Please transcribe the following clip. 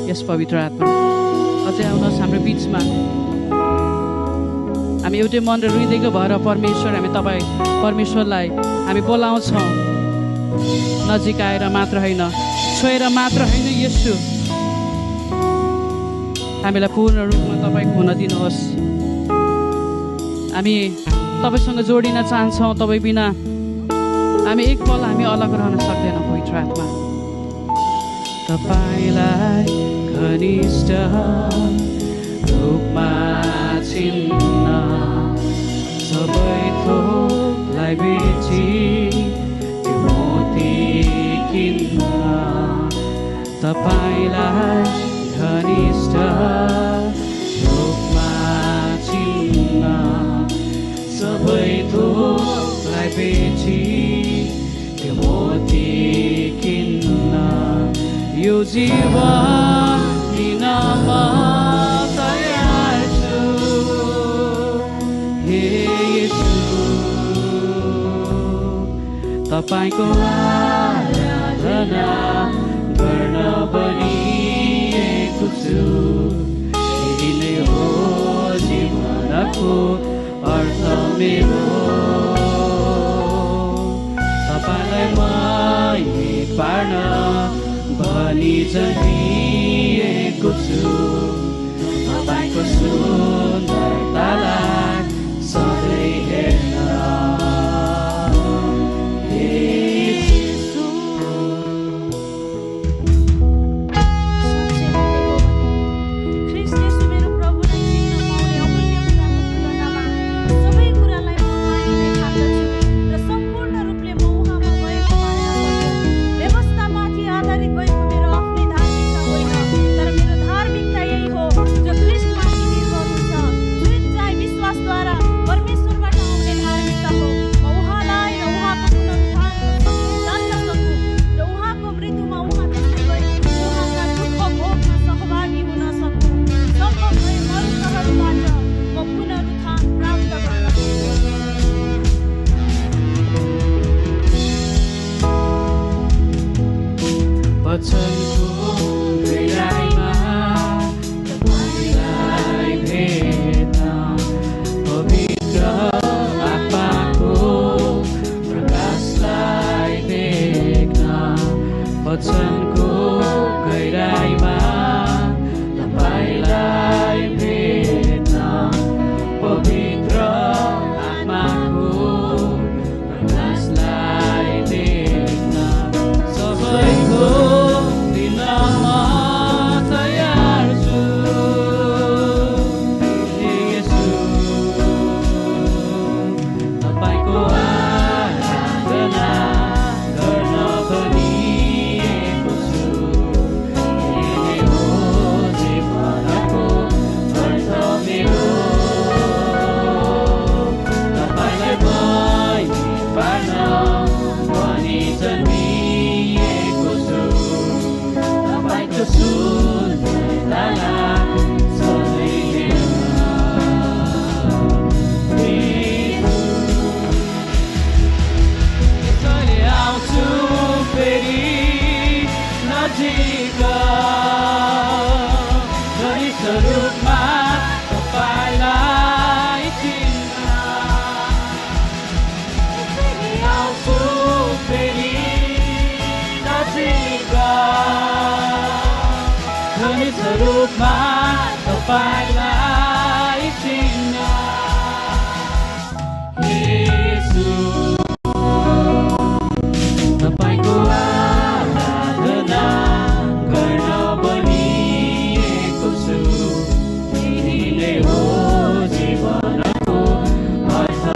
यस पवित्र आत्मा अझै आउनुहोस् हाम्रो बिचमा। हामी एउटै मन र हृदयको भएर परमेश्वर परमेश्वरलाई हामी बोलाउँछौँ। नजिक आएर मात्र होइन, छोएर मात्र होइन, येशू हामीलाई पूर्ण रूपमा तपाईँको हुन दिनुहोस्। हामी तपाईँसँग जोडिन चाहन्छौँ। तपाईँ बिना हामी एक पल हामी अलग रहन सक्दैनौँ पवित्र आत्मा। तपाईँलाई घनिष्ठ रूपमा चिन्न, सबै थोकलाई बेची त्यो मोती किन्न। तपाईँलाई घनिष्ठ रूपमा चिन्न, सबै थोकलाई बेची त्यो मोती किन्न। यो जीवन दिन म तयार छु, हे येशू। तपाईको आराधना गर्न बनिएको छु। यही नै हो जीवनको अर्थ मेरो। तपाईँलाई माया पार्न भनी जन्मिएको छु। तपाईँको सुन्दरतालाई सधैँ हेर्न, हे येशू। ख्रीष्ट येशू मेरो प्रभु र चिन्न पाउने अमूल्य कुराको तुलनामा सबै कुरालाई म मानिने ठान्दछु र सम्पूर्ण रूपले म उहाँमा भएको मान्न सक्छु। व्यवस्थामाथि आधारित भएको मेरो आफ्नै धार्मिकता होइन, तर मेरो धार्मिकता यही हो जो ख्रीष्टमाथि निर्भर हुन्छ, जुन चाहिँ विश्वासद्वारा परमेश्वरबाट आउने धार्मिकता हो। म उहाँलाई र उहाँको पुनरुत्थानको शक्ति जान्न सकूँ र उहाँको मृत्युमा उहाँ जस्तै गरी उहाँका दुःख भोगमा सहभागी हुन सकूँ। सम्भव भए मरुस्थलहरूबाट म पुनरुत्थान प्राप्त गर्न सक्छु। वचनको गहिराइमा तपाईँलाई भेट्न, पवित्र आत्माको प्रकाशलाई देख्न। वचनको गहिराइमा तपाईँलाई भेट्न, पवित्र आत्माको प्रकाशलाई देख्न। सबैको दिन म तयार छु, हे येशू। तपाईँको आराधना गर्न बनिएको छु। यही नै हो जीवनको अर्थ मेरो। तपाईँलाई माया पार्न भनी जन्मिएको छु। तपाईँको सुन्दरतालाई सधैँ हेर्न, हे येशू। यसैले आउँछु फेरि नजिक, घनिष्ठ रूपमा तपाईँलाई चिन्न। यसैले आउँछु फेरि नजिक, घनिष्ठ रूपमा तपाईँलाई